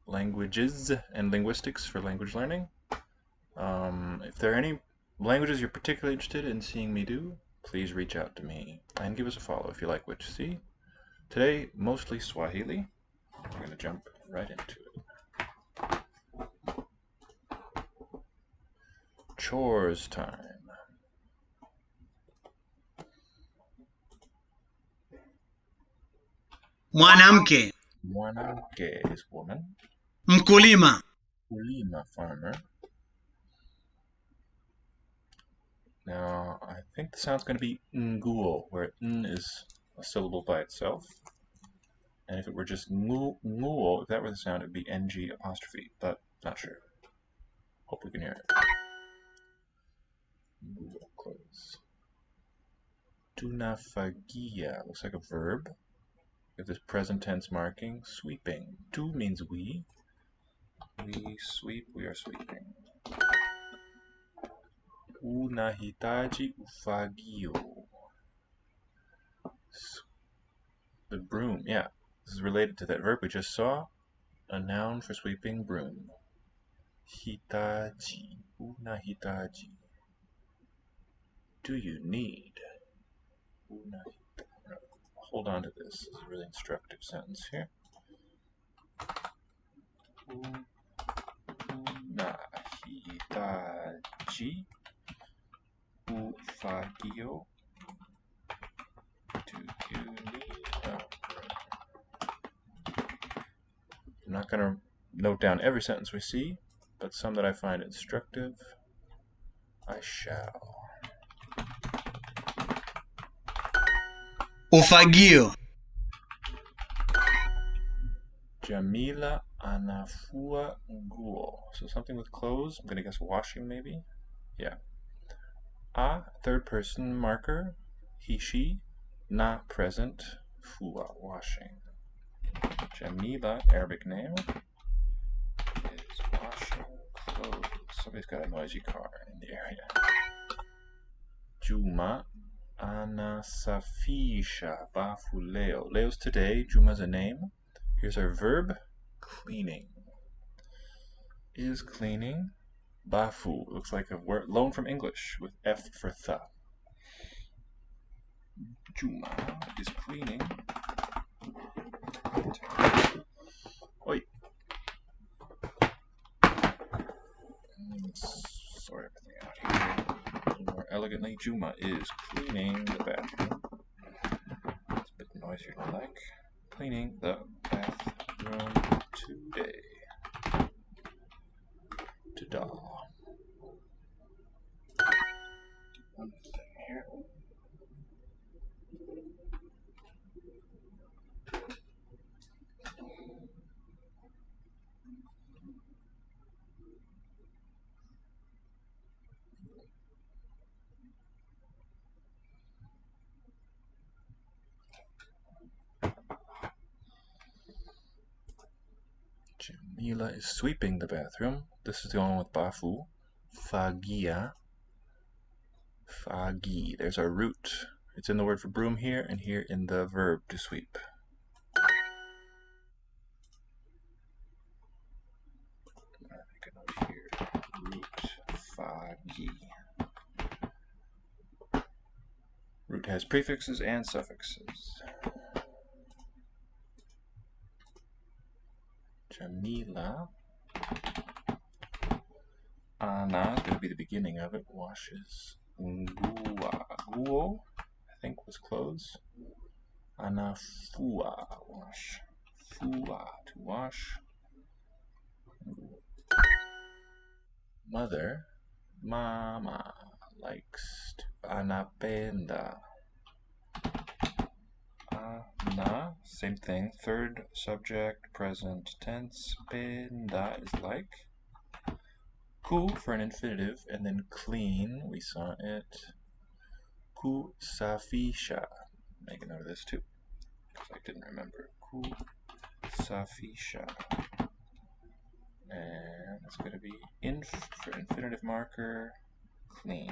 languages and linguistics for language learning. If there are any languages you're particularly interested in seeing me do, please reach out to me and give us a follow if you like what you see. Today, mostly Swahili. We're going to jump right into it. Chores time. Mwanamke. Mwanamke is woman. Mkulima. Mkulima, farmer. Now, I think the sound's going to be nguo, where n is a syllable by itself. And if it were just nguo, if that were the sound, it would be ng apostrophe, but not sure. Hope we can hear it. Nguo, close. Tunafagia looks like a verb. We have this present tense marking, sweeping. Tu means we. We sweep, we are sweeping. Unahitaji ufagio. The broom, yeah. This is related to that verb we just saw. A noun for sweeping, broom. Hitaji. Unahitaji. Do you need? Hold on to this. This is a really instructive sentence here. Unahitaji ufagio. Do you need a broom? I'm not going to note down every sentence we see, but some that I find instructive, I shall. Ufagio. Jamila anafua nguo. So something with clothes. I'm going to guess washing maybe. Yeah. A, third person marker. He, she. Na, present. Fua, washing. Jamila, Arabic name, is washing clothes. Somebody's got a noisy car in the area. Juma anasafisha bafu leo. Leo's today. Juma's a name. Here's our verb, cleaning. Is cleaning. Bafu looks like a word loan from English with F for th. Juma is cleaning. Oi. Sort everything out here. A little more elegantly, Juma is cleaning the bathroom. It's a bit noisier than I like. Cleaning the bathroom today. Ta-da. One thing here. Jamila is sweeping the bathroom. This is the one with bafu. Fagia. Fagi. There's our root. It's in the word for broom here and here in the verb to sweep. I'll make a note here. Root. Fagi. Root has prefixes and suffixes. Jamila. Ana is going to be the beginning of it. Washes. Ngua. Guo, I think, was clothes. Anafua. Wash. Fua. To wash. Mother. Mama. Likes to. Anapenda. Ana. Same thing. Third subject. Present tense. Penda is like. Ku for an infinitive, and then clean, we saw it. Ku safisha. Make a note of this too, because I didn't remember. Ku safisha. And it's going to be inf for infinitive marker, clean.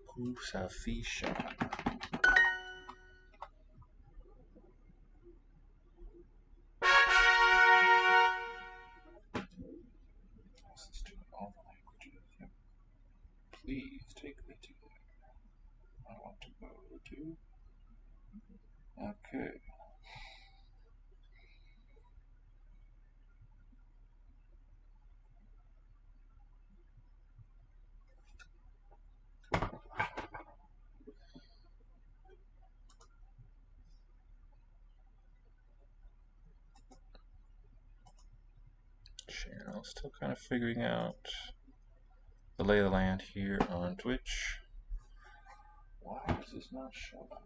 Ku safisha. Okay. Channel, still kind of figuring out the lay of the land here on Twitch. Why does this not show up?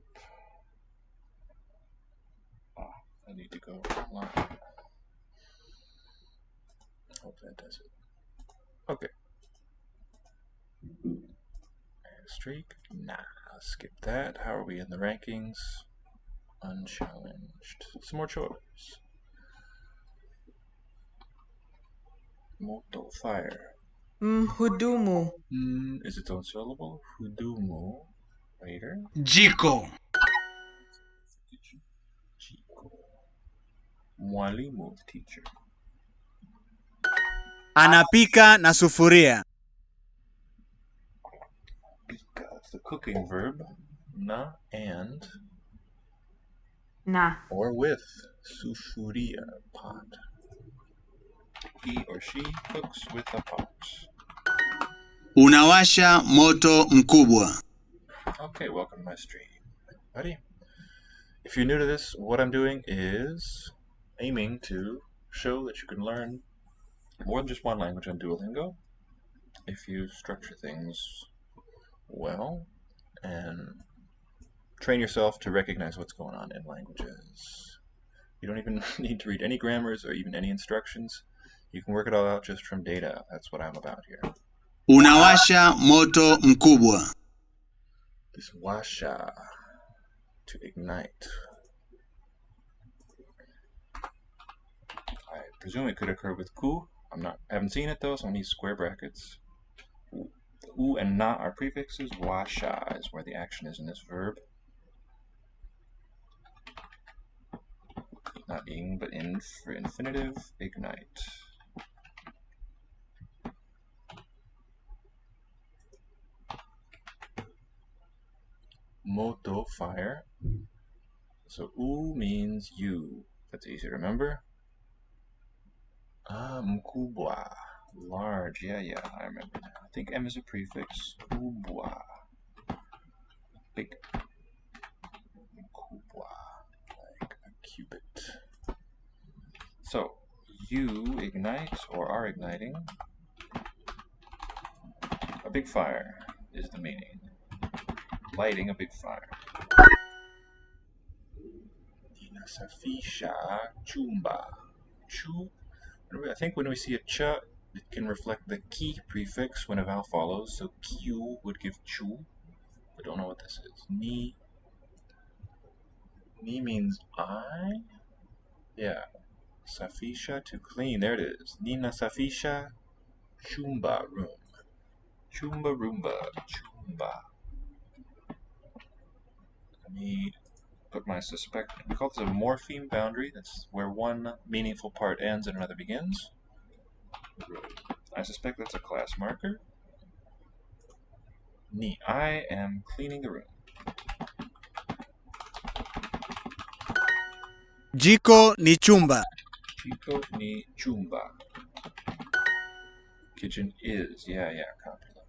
Ah, I need to go online. Hope that does it. Okay. Streak? Nah, skip that. How are we in the rankings? Unchallenged. Some more chores. Moto, fire. Mhudumu. Is its own syllable. Hudumu. Waiter. Jiko. Chico. Mwalimu, teacher. Anapika na sufuria. Pika, it's the cooking verb. Na, and. Na. Or with. Sufuria, pot. He or she cooks with a pot. Unawasha moto mkubwa. Okay, welcome to my stream, everybody. If you're new to this, what I'm doing is aiming to show that you can learn more than just one language on Duolingo if you structure things well and train yourself to recognize what's going on in languages. You don't even need to read any grammars or even any instructions. You can work it all out just from data. That's what I'm about here. Unawasha moto mkubwa. This washa, to ignite. I presume it could occur with ku. I haven't seen it though, so I need square brackets. U and na are prefixes. Washa is where the action is in this verb. Not ing, but in for infinitive. Ignite. Moto, fire. So u means you. That's easy to remember. Mkubwa, large. Yeah, I remember now. I think M is a prefix. Kubwa, big. Mkubwa, like a cubit. So, you ignite or are igniting a big fire is the meaning. Lighting a big fire. Inasafisha chumba. Chu. I think when we see a ch, it can reflect the ki prefix when a vowel follows. So q would give chu. I don't know what this is. Ni. Ni means I. Yeah. Safisha, to clean. There it is. Nina safisha chumba, room. Chumba roomba. Chumba. Let me put my suspect. We call this a morpheme boundary. That's where one meaningful part ends and another begins. I suspect that's a class marker. Ni. I am cleaning the room. Jiko ni chumba. Jiko ni chumba. Kitchen is. Yeah, copy that.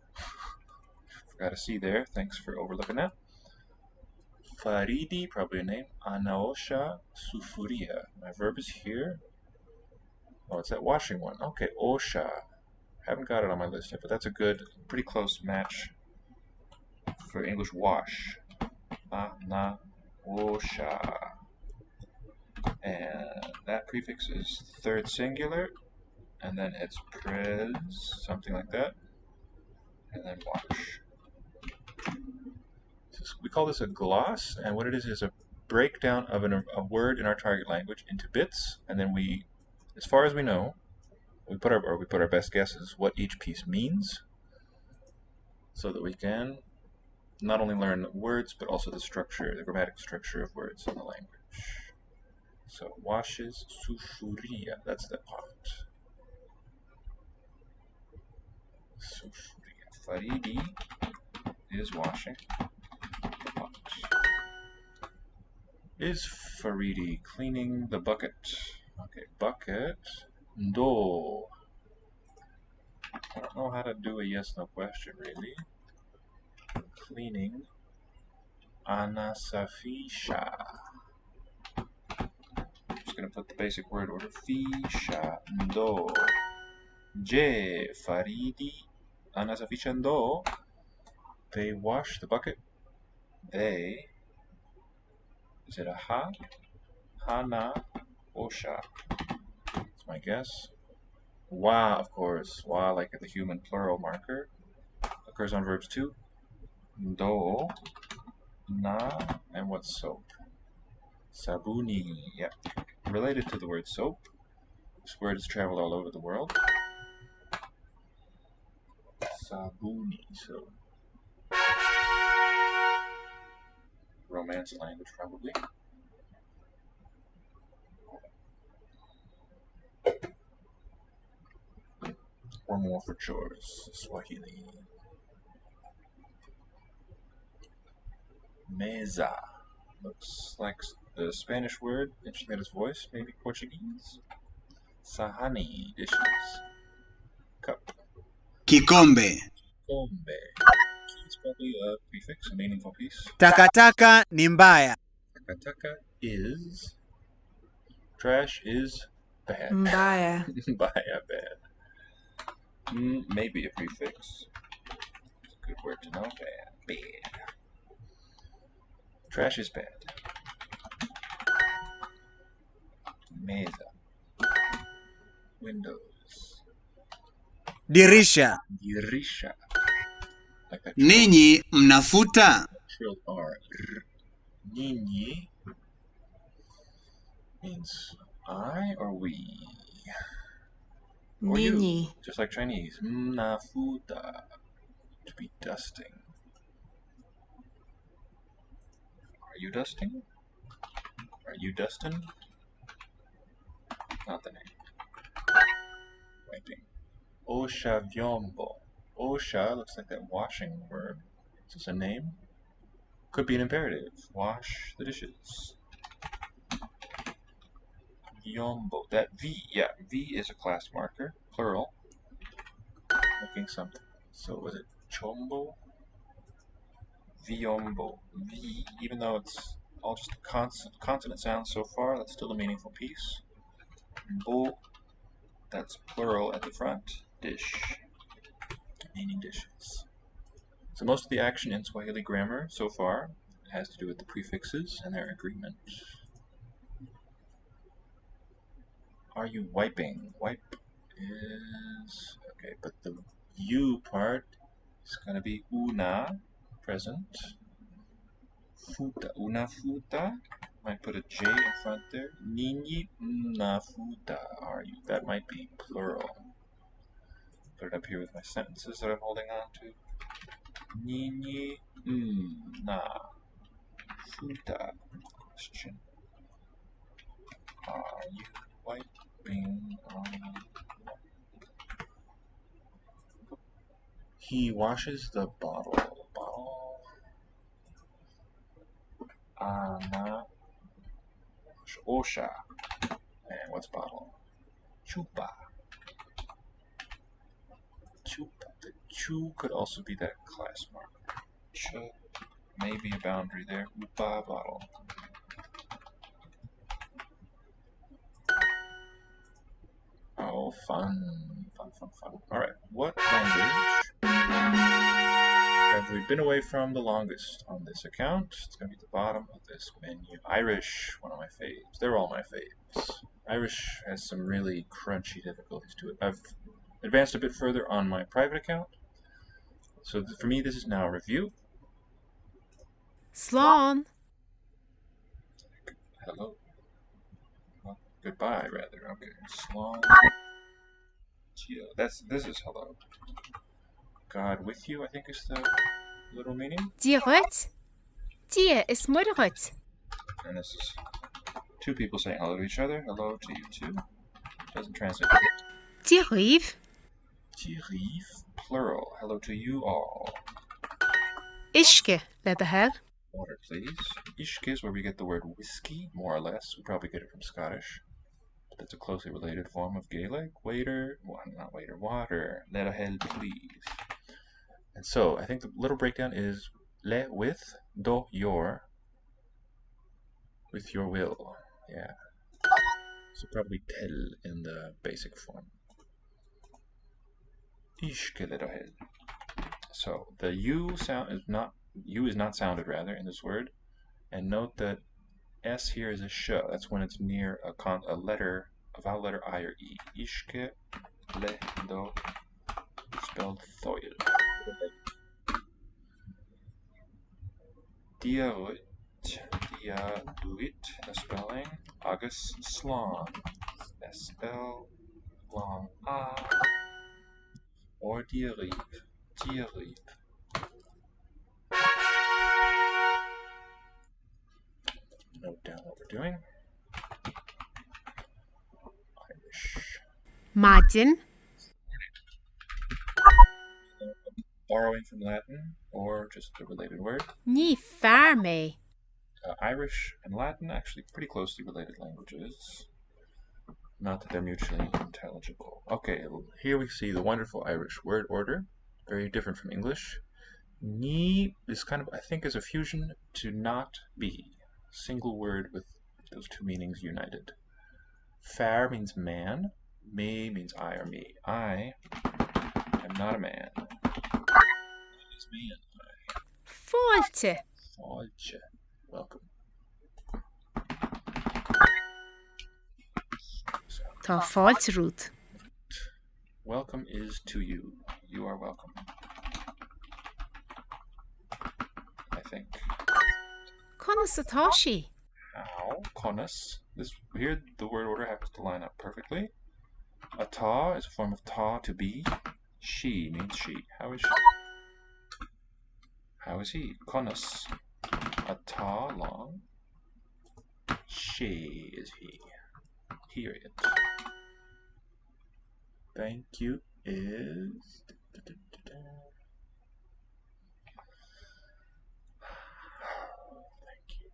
Forgot a C there. Thanks for overlooking that. Faridi, probably a name. Anaosha sufuria. My verb is here. Oh, it's that washing one. Okay, osha. Haven't got it on my list yet, but that's a good, pretty close match for English wash. Na osha. And that prefix is third singular, and then it's pres, something like that, and then wash. We call this a gloss, and what it is a breakdown of a word in our target language into bits, and then we, as far as we know, we put our best guesses what each piece means, so that we can not only learn words but also the structure, the grammatic structure of words in the language. So washes sufuria, that's the pot. Sufuria. Faridi is washing the pot. is Faridi cleaning the bucket? Okay, bucket. Do. I don't know how to do a yes/no question really. Cleaning. Anasafisha. Just gonna put the basic word order. Fisha. Do. Je. Faridi. Anasafisha do. They wash the bucket. They. Is it a ha? Hana. Osha. That's my guess. Wa, of course. Wa, like the human plural marker, occurs on verbs too. Do, na, and what's soap? Sabuni. Yep. Related to the word soap. This word has traveled all over the world. Sabuni. So, Romance language, probably. Or more for chores. Swahili. Mesa. Looks like the Spanish word. Interesting that its voice. Maybe Portuguese. Sahani. Dishes. Cup. Kikombe. Kombe. It's probably a prefix, a meaningful piece. Takataka ni mbaya. Takataka is. Trash is bad. Mbaya. Mbaya, bad. Maybe a prefix. It's a good word to know. Bad. Bad. Trash is bad. Mesa. Windows. Dirisha. Dirisha. Like that. Ninyi mnafuta? Trilled R. Ninyi means I or we. Or you. Ninyi. Just like Chinese. Mnafuta. To be dusting. Are you dusting? Are you dusting? Not the name. Wiping. Osha vyombo. Osha looks like that washing verb. Is this a name? Could be an imperative. Wash the dishes. Vyombo. That V, yeah, V is a class marker, plural. Looking something. So was it chombo? Vyombo. V, even though it's all just consonant sounds so far, that's still a meaningful piece. Bo, that's plural at the front. Dish. Meaning dishes. So most of the action in Swahili grammar so far has to do with the prefixes and their agreement. Are you wiping? Wipe is okay, but the you part is gonna be una, present. Futa, una futa. Might put a J in front there. Ninyi na futa. Are you? That might be plural. Put it up here with my sentences that I'm holding on to. Ninyi na futa. Question. Are you wiping on? He washes the bottle. Bottle. Ana. Osha. And what's bottle? Chupa. Chupa. The chu could also be that class marker. Ch. Maybe a boundary there. Upa bottle. Oh, fun. Fun, fun, fun. Alright, what language have we been away from the longest on this account? It's going to be at the bottom of this menu. Irish, one of my faves. They're all my faves. Irish has some really crunchy difficulties to it. I've advanced a bit further on my private account. So for me, this is now a review. Slán. Hello. Well, goodbye, rather. Okay. Slán. This is hello. God with you, I think is the little meaning. Die goed. Die is moeder goed. And this is two people saying hello to each other. Hello to you too. Doesn't translate. Die rief. Tirif, plural. Hello to you all. Ishke, let the her. Water, please. Ishke is where we get the word whiskey, more or less. We probably get it from Scottish. But that's a closely related form of Gaelic. Waiter, well, not waiter, water. Let a hell, please. And so, I think the little breakdown is le with, do your, with your will. Yeah. So probably tell in the basic form. Ishke le do hell. So the U sound is not sounded rather in this word. And note that S here is a sh. That's when it's near a vowel letter I or E. Ishke le do, spelled thoil. Diaruit, the spelling. Agus slán, S-L, long A. Or diarib. Note down what we're doing. Irish. Madin. Borrowing from Latin, or just a related word. Ní fear me. Irish and Latin, actually pretty closely related languages. Not that they're mutually intelligible. Okay, here we see the wonderful Irish word order. Very different from English. Ní is kind of, I think, is a fusion to not be. Single word with those two meanings united. Fear means man. Me means I or me. I am not a man. Is man. Fáilte. Fáilte. Welcome. Tá fáilte rút. Welcome is to you. You are welcome. I think. Conas atá sí. How? Conas. Here the word order happens to line up perfectly. Atá is a form of ta, to be. She means she. How is she? How is he? Conas. Atá long. She is he. Period. Thank you is... Thank you.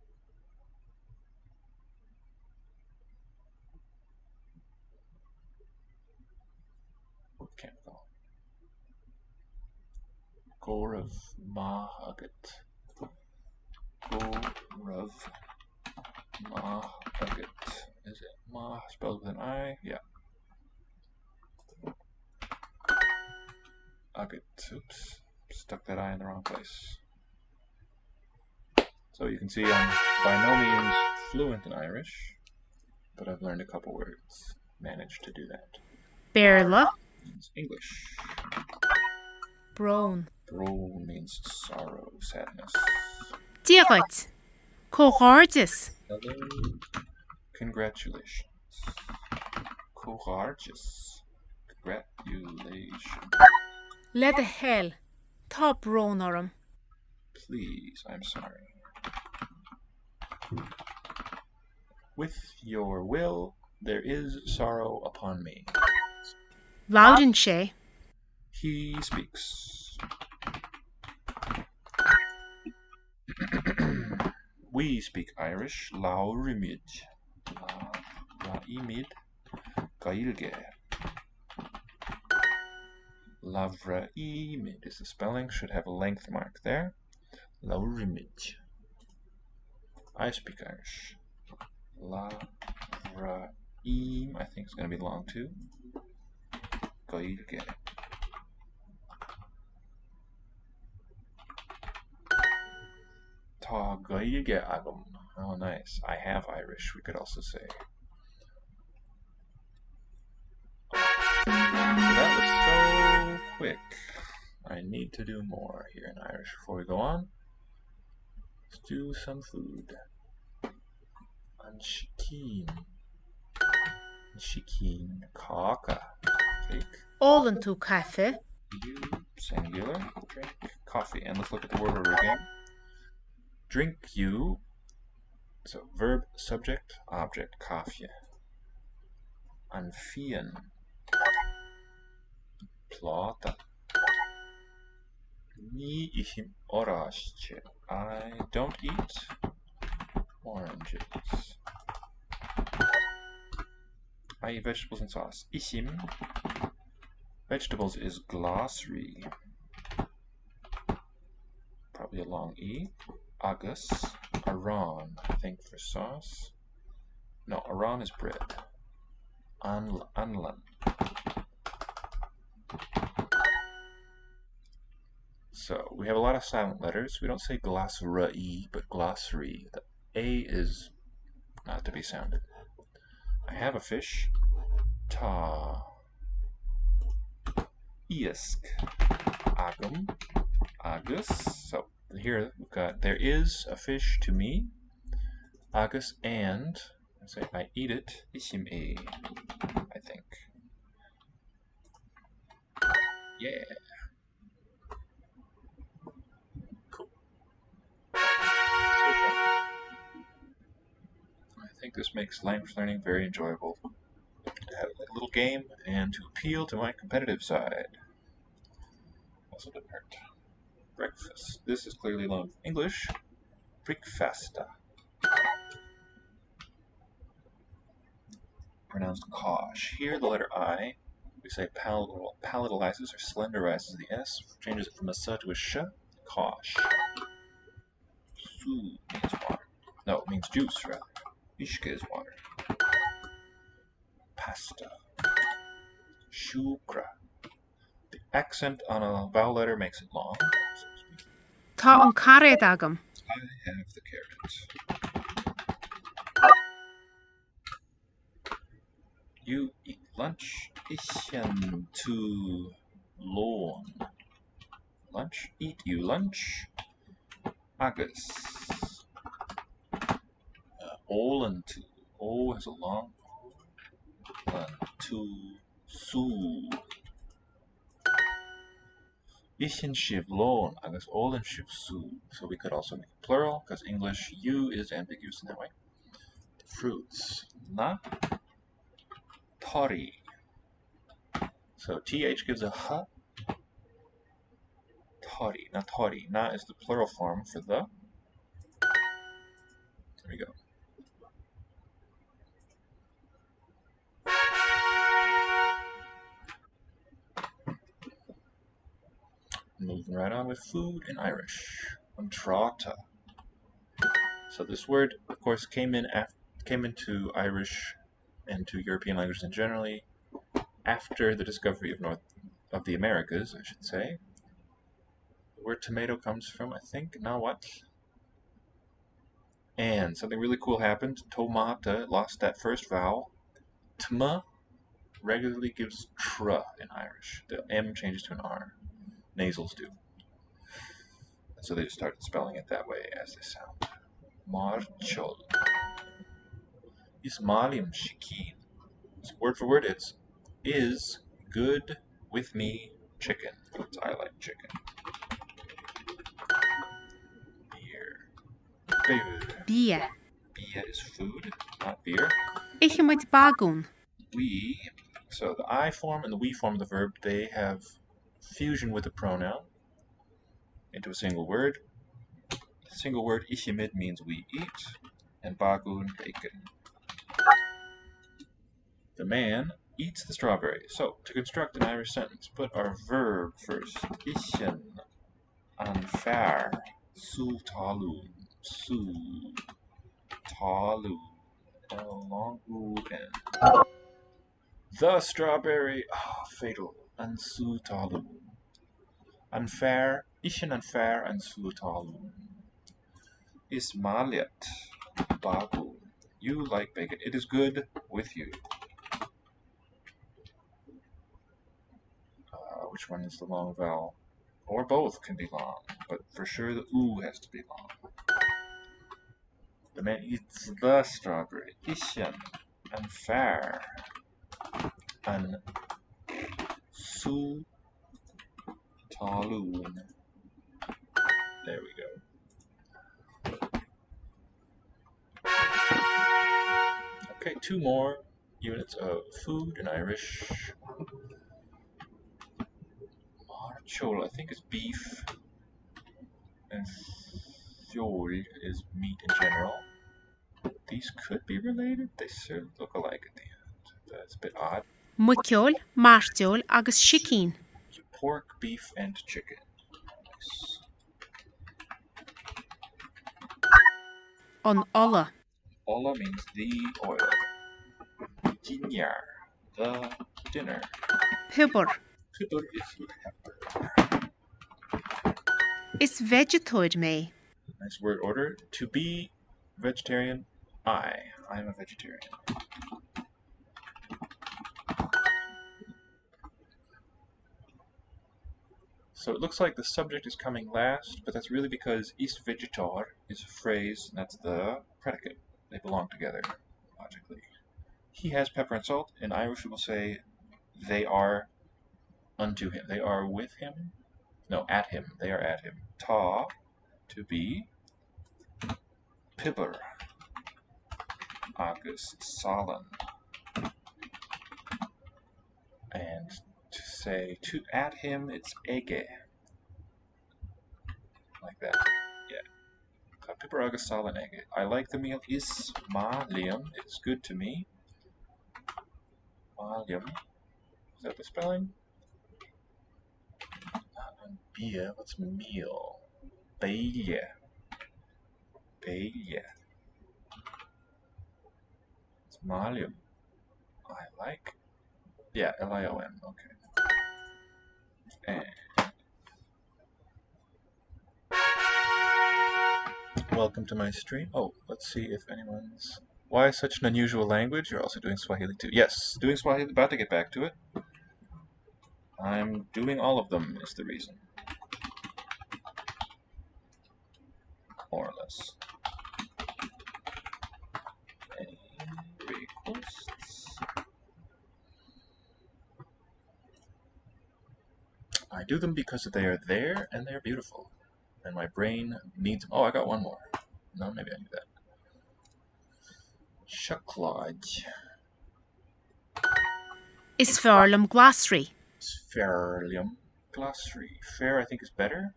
Can't go. Gaurav Mahagat. Gaurav Mahagat. Is it Ma spelled with an I? Yeah. Agat. Oops. Stuck that I in the wrong place. So you can see I'm by no means fluent in Irish, but I've learned a couple words. Managed to do that. Berla. Means English. Brown. Bro means sorrow, sadness. Dírit. Cohortis. Hello. Congratulations. Courageous. Congratulations. Le the hell. Tá brown orm. Please, I'm sorry. With your will, there is sorrow upon me. Loudon sé. He speaks. We speak Irish. Laurimid. Laimid. Gailge. Lavraimid is the spelling. Should have a length mark there. Laurimid. I speak Irish. Lavraim, I think it's going to be long too. Gailge. Tá gailge agam. Oh, nice. I have Irish, we could also say. That was so quick. I need to do more here in Irish before we go on. Let's do some food. Anshikeen. Anshikeen. Kaka. Cake. Olin tú cafe. You, singular. Drink. Coffee. And let's look at the word order again. Drink you. So verb, subject, object, coffee. Anfien. Plata. Ni ihim orasche. I don't eat oranges. I eat vegetables and sauce. Isim. Vegetables is glossary. Probably a long E. Agus. Aran, I think, for sauce. No, Aran is bread. Anlan. So we have a lot of silent letters. We don't say glossary, but glossary. The A is not to be sounded. I have a fish. Ta. Isk. Agum. Agus. So here we've got there is a fish to me. Agus and I say I eat it. Isim E, I think. Yeah. Cool. I think this makes language learning very enjoyable. To have a little game and to appeal to my competitive side. Also didn't hurt. Breakfast. This is clearly long English. Breakfasta. Pronounced kosh. Here the letter I, we say palatalizes or slenderizes the S, changes it from a S to a sh. Kosh. Su means water. No, it means juice rather. Ishka is water. Pasta. Shukra. The accent on a vowel letter makes it long. Tá an carré agam. I have the carrot. You eat lunch. Ishan to lawn. Lunch. Eat you lunch. Agus. Olan to. O has a long to su. Ishin shiv lawn. Agus olan shiv su. So we could also make it plural because English you is ambiguous in that way. Fruits. Na. Tori. So th gives a h. Tori, not tori. Na is the plural form for the. There we go. Moving right on with food in Irish. Antrata. So this word, of course, came into Irish and to European languages in generally after the discovery of the Americas, I should say. The word tomato comes from, I think, now what? And something really cool happened. Tomata lost that first vowel. Tma regularly gives tr in Irish. The M changes to an R. Nasals do. And so they just started spelling it that way as they sound. Marchol. Ismalim shikin. So word for word it's is good with me chicken. Because I like chicken. Beer. Food. Bia. Beer is food, not beer. Ich moet bagún. We, so the I form and the we form of the verb, they have fusion with the pronoun into a single word. The single word ishimid means we eat, and bagun, bacon. The man eats the strawberry. So, to construct an Irish sentence, put our verb first. Ishin, anfar, su talun, su talun, long u n. The strawberry, fatal, and su talun. Unfair, ishin unfair, and su talun. Ismaliat, bagu. You like bacon. It is good with you. Which one is the long vowel? Or both can be long, but for sure the oo has to be long. The man eats the strawberry. Ishan, unfair, and su talun. There we go. Okay, 2 more units of food in Irish. Marchol, I think, is beef. And Fiol is meat in general. These could be related. They sort of look alike at the end. That's a bit odd. Muceol, marteol agus chicken. Pork, beef, and chicken. Nice. An olla. Olla means the oil. Ginyar, the dinner. Pibber. Pibber is pepper. Is vegetoid me. Nice word order. To be vegetarian, I'm a vegetarian. So it looks like the subject is coming last, but that's really because is vegetar is a phrase, and that's the predicate. They belong together, logically. He has pepper and salt. In Irish, we will say they are unto him. They are with him. No, at him. They are at him. Ta, to be. Pibber. Agus Solon. And to say at him, it's ege. Like that. Yeah. Pibber Agus Solon ege. I like the meal. Is ma liam. It's good to me. Ma liam. Is that the spelling? Beer. What's meal? Beie. Beie. It's Malium. I like. Yeah, Liom. Okay. And welcome to my stream. Oh, let's see if anyone's. Why such an unusual language? You're also doing Swahili too. Yes, doing Swahili. About to get back to it. I'm doing all of them is the reason. More or less. Any requests? I do them because they are there and they're beautiful. And my brain needs them. Oh, I got one more. No, maybe I need that. Shucklodge. Is fairlam glossary. Fairlium glossary. Fair, I think, is better.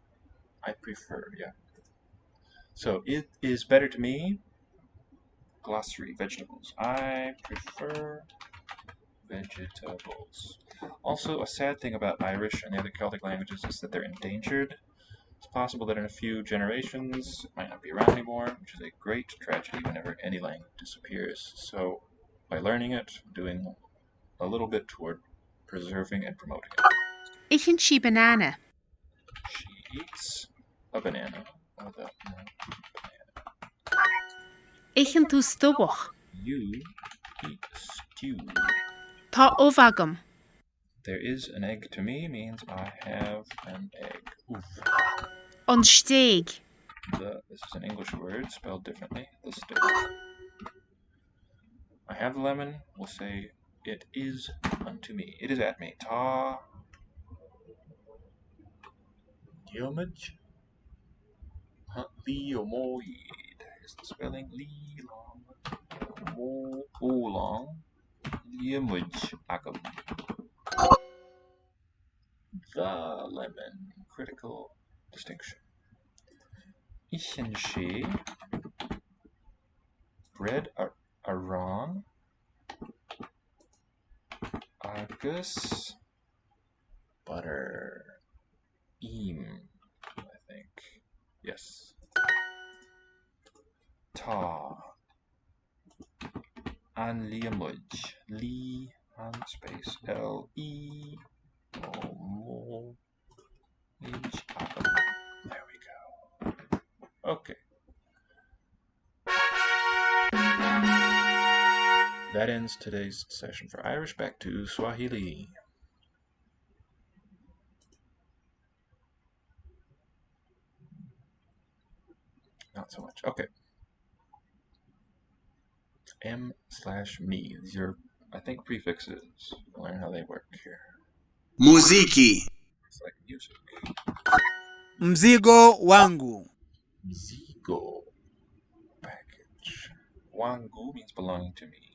I prefer, yeah. So it is better to me. Glossary, vegetables. I prefer vegetables. Also, a sad thing about Irish and the other Celtic languages is that they're endangered. It's possible that in a few generations it might not be around anymore, which is a great tragedy whenever any language disappears. So by learning it, I'm doing a little bit toward preserving and promoting it. Eating she banana. She eats a banana. Eating tu stubach. You eat stew. Ta ovagam. There is an egg to me means I have an egg. Oof. On steeg. This is an English word spelled differently. The steak. I have the lemon. We'll say it is unto me. It is at me. Ta. Diomage. Leomoid is the spelling. Long. Liamage agam. The lemon. Critical distinction. Ishenshi. Bread are wrong. Agus. Butter. I think. Yes. Ta. An liamuj. Li an space. L-E. O H. There we go. Okay. That ends today's session for Irish. Back to Swahili. Not so much. Okay. M/me. These are, I think, prefixes. Learn how they work here. Muziki. It's like music. Mzigo wangu. Mzigo. Package. Wangu means belonging to me.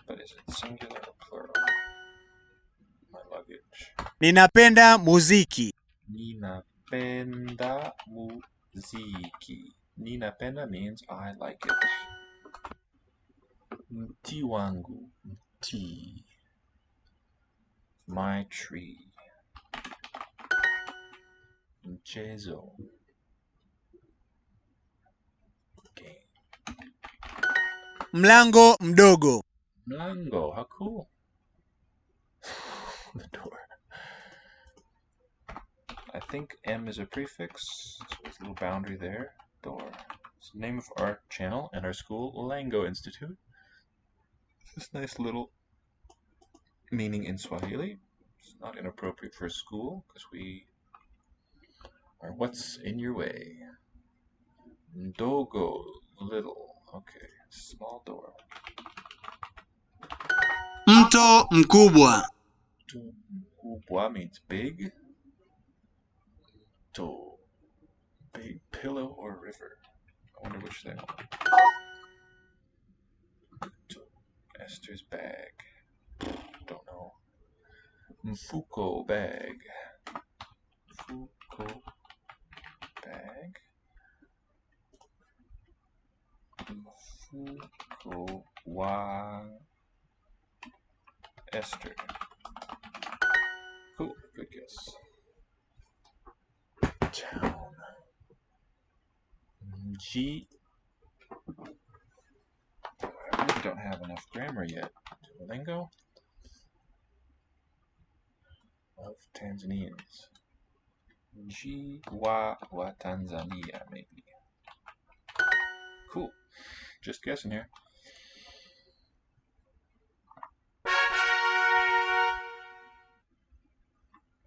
But is it singular or plural? My luggage. Ninapenda muziki. Ninapenda Ziki. Ninapenda means I like it. Mti wangu. Mti. My tree. Mchezo. Game. Mlango mdogo. Mlango. How cool. The door. I think M is a prefix, so there's a little boundary there. Door. It's the name of our channel and our school, Lango Institute. This nice little meaning in Swahili. It's not inappropriate for a school, because we are what's in your way. Ndogo, little. Okay, small door. Mto mkubwa. Mkubwa means big. To, big pillow or river. I wonder which they are. Esther's bag. Don't know. Mfuko bag. Mfuko bag. Mfuko wa Esther. Cool, good guess. Town. G. I really don't have enough grammar yet. Duolingo of Tanzanians. G wa Tanzania, maybe. Cool. Just guessing here.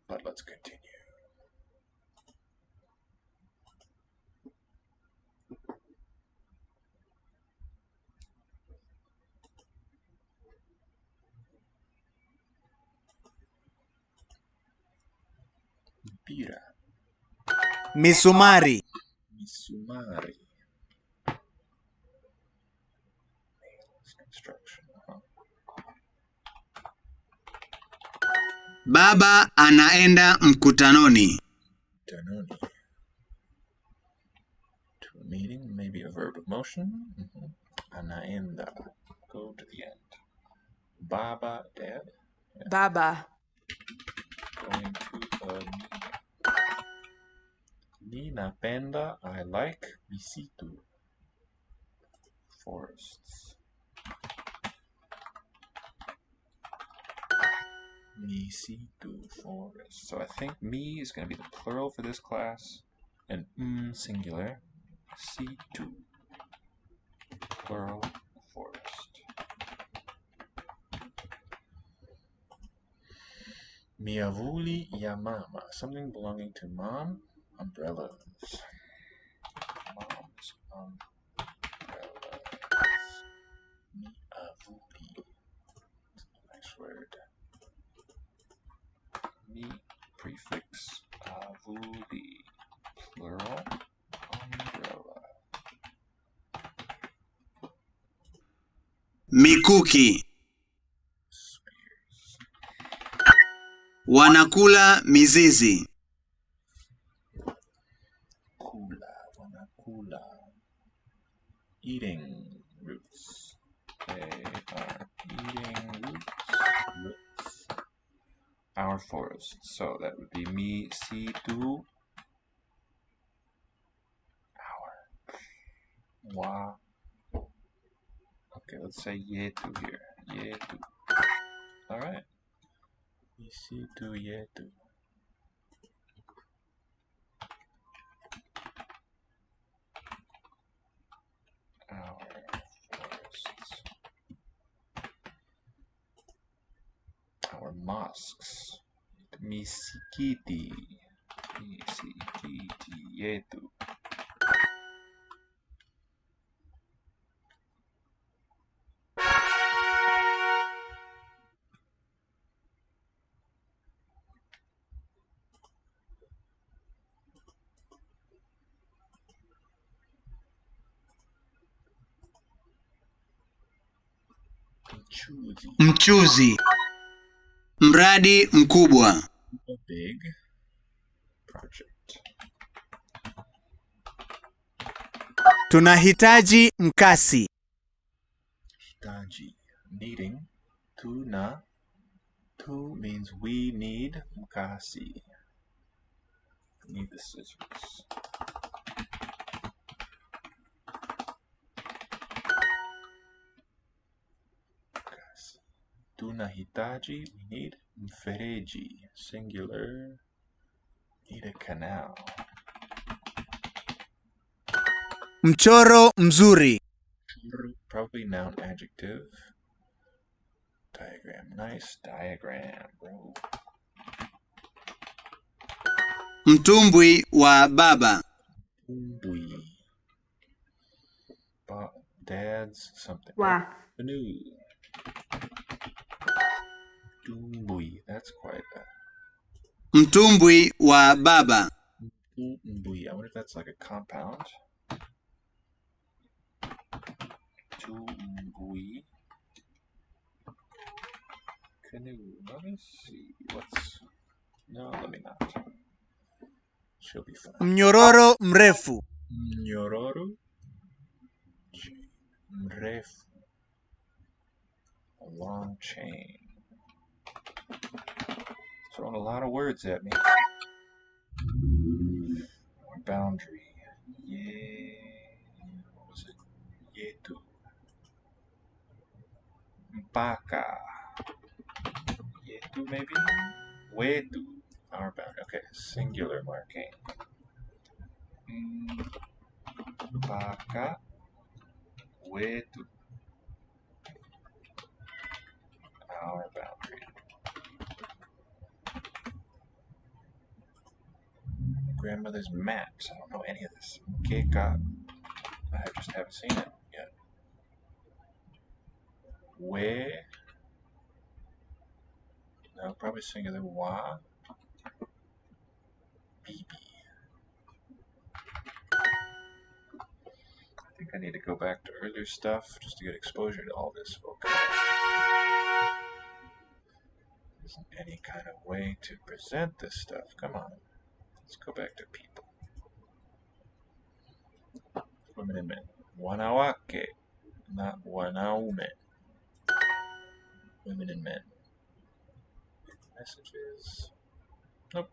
But let's continue. Mpira. Misumari. Misumari. Nails construction. Baba anaenda mkutanoni. Danoni. To a meeting, maybe a verb of motion. Anaenda. Go to the end. Baba, dad. Yeah. Baba. Going to a meeting. Ninapenda, I like. Misitu. Forests. Misitu, forest. So I think me is going to be the plural for this class, and singular. Situ, plural, forest. Miavuli ya mama, something belonging to mom. Umbrellas. Mom's umbrellas. Miavuli. Nice word. Mi prefix. Avuli. Plural. Umbrella. Mikuki. Spears. Wanakula mizizi. Kula. Wanakula. Eating roots. They are eating roots. Our forest. So that would be mi, si, tu. Our. Wa. Okay, let's say yetu here. Yetu. Alright. Mi, si, tu, yetu. Our forests. Our mosques. Misikiti. Misikiti yetu. Mchuzi. Mchuzi. Mradi mkubwa. A big project. Tunahitaji mkasi. Hitaji, needing. Tuna. Tu means we need. Mkasi. Need the scissors. Mkasi. Tunahitaji, we need. Mfereji, singular. Need a canal. Mchoro mzuri. Probably noun, adjective. Diagram, nice diagram, bro. Mtumbwi wa baba. Tumbwi. Dad's something. Wa. Canoe. Tumbwi. That's quite a... Mtumbwi wa baba. Tumbwi. I wonder if that's like a compound. Tumbwi. Canoe. Let me see. What's... No, let me not. She'll be fine. Mnyororo mrefu. Nyororo. Mrefu. A long chain. Throwing a lot of words at me. Boundary. What was it? Yetu. Mpaka. Yetu maybe? Wetu. Our boundary. Okay, singular marking. Mpaka. Wetu. Our boundary. Grandmother's maps. I don't know any of this. Keka. I just haven't seen it yet. We. No, probably singular. Wa. Bibi. I think I need to go back to earlier stuff just to get exposure to all this vocabulary. There isn't any kind of way to present this stuff. Come on. Let's go back to people. Women and men. Wanawake, not wanaume. Women and men. Messages. Nope.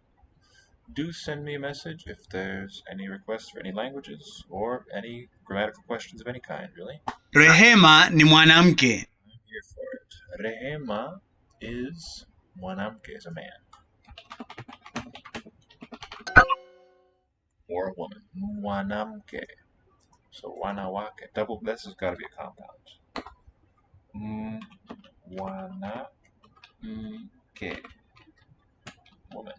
Do send me a message if there's any requests for any languages or any grammatical questions of any kind, really. Rehema ni mwanamke. I'm here for it. Rehema is mwanamke, is a man. Or a woman. Mwanamke. So wanawake. Double, this has got to be a compound. Wanamke. Woman.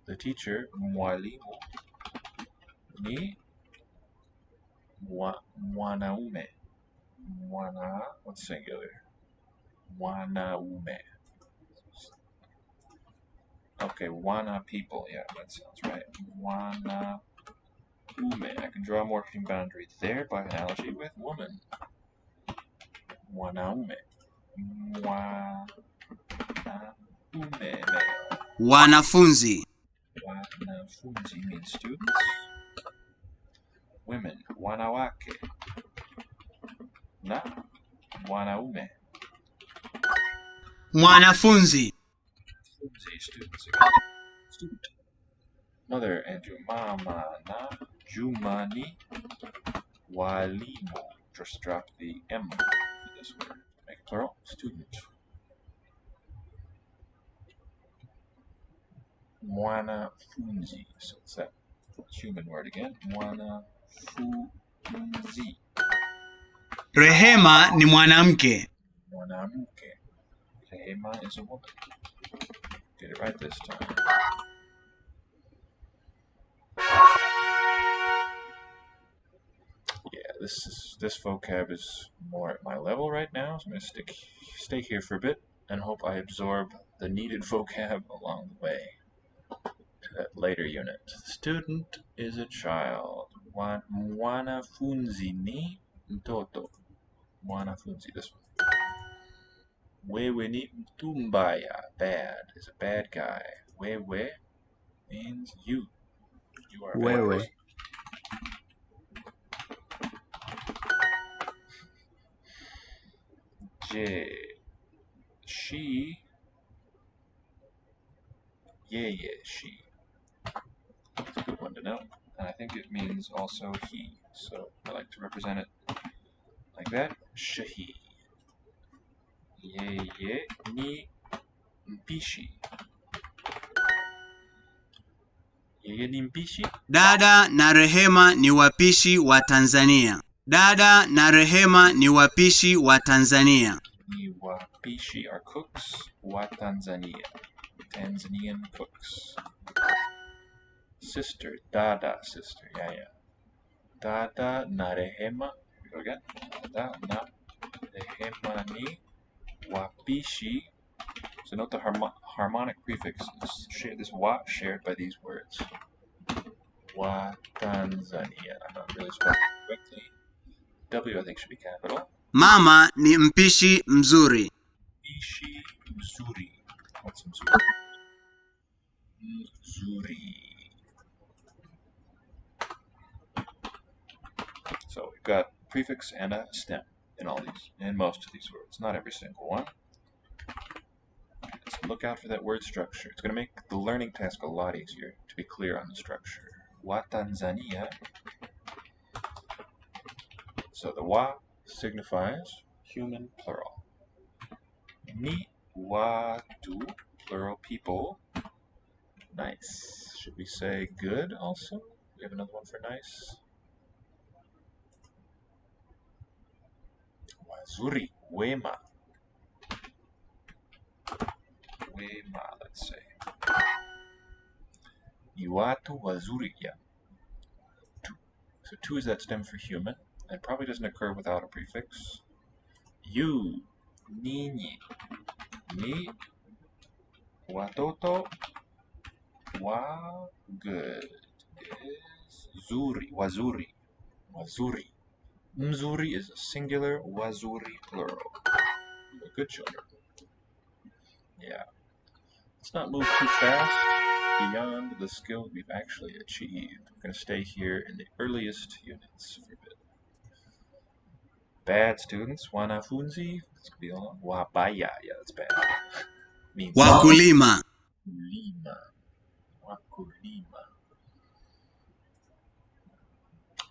The teacher, mwalimu, ni mwanaume. What's singular? Mwanaume. Okay, wana people. Yeah, that sounds right. Wanaume. I can draw a morpheme boundary there by analogy with woman. Wanaume. Wanaume. Wanafunzi. Wanafunzi means students. Women. Wanawake. Na wanaume. Mwanafunzi. Funzi, students. Student. Mother Andrew. Mama na Jumani. Walimu. Just drop the M for this word. Make it plural. Student. Mwanafunzi. So it's that human word again. Mwanafunzi. Rehema ni mwanamke. Mwanamke. Rehema is a woman. Get it right this time. Yeah, this vocab is more at my level right now, so I'm gonna stay here for a bit and hope I absorb the needed vocab along the way to that later unit. Student is a child. Mwanafunzi ni mtoto. Mwanafunzi, this one. Wewe ni mtumbaya, bad, is a bad guy. Wewe means you. You are a bad Wewe. person. J. She. Yeah, she. It's a good one to know. And I think it means also he. So I like to represent it like that. Shahi. Yeye ni mpishi. Yeye ni mpishi. Dada na Rehema ni wapishi wa Tanzania. Dada na Rehema ni wapishi wa Tanzania. Ni wapishi are cooks wa Tanzania. Tanzanian cooks. Sister. Dada sister. Yeah. Dada na Rehema. Here we go again. Dada na Rehema ni wapishi. So note the harmonic prefixes. This wa shared by these words. Wa Tanzania. I'm not really spelling it correctly. W I think should be capital. Mama ni mpishi mzuri. Mpishi mzuri. What's mzuri? Mzuri. So we've got prefix and a stem in most of these words. Not every single one. So look out for that word structure. It's going to make the learning task a lot easier to be clear on the structure. Wa Tanzania. So the wa signifies human plural. Ni watu, plural people. Nice. Should we say good also? We have another one for nice. Wazuri, wema. Wema, let's say. Ni watu wazuri, yeah. Tu. So tu is that stem for human. It probably doesn't occur without a prefix. You, ninyi, ni, watoto, wa, good, is zuri, wazuri, wazuri. Mzuri is a singular, wazuri plural. Good children. Yeah. Let's not move too fast beyond the skill we've actually achieved. We're going to stay here in the earliest units for a bit. Bad students, wanafunzi, this could be all. Wabaya, yeah, that's bad. Means Wakulima. wakulima. Wakulima.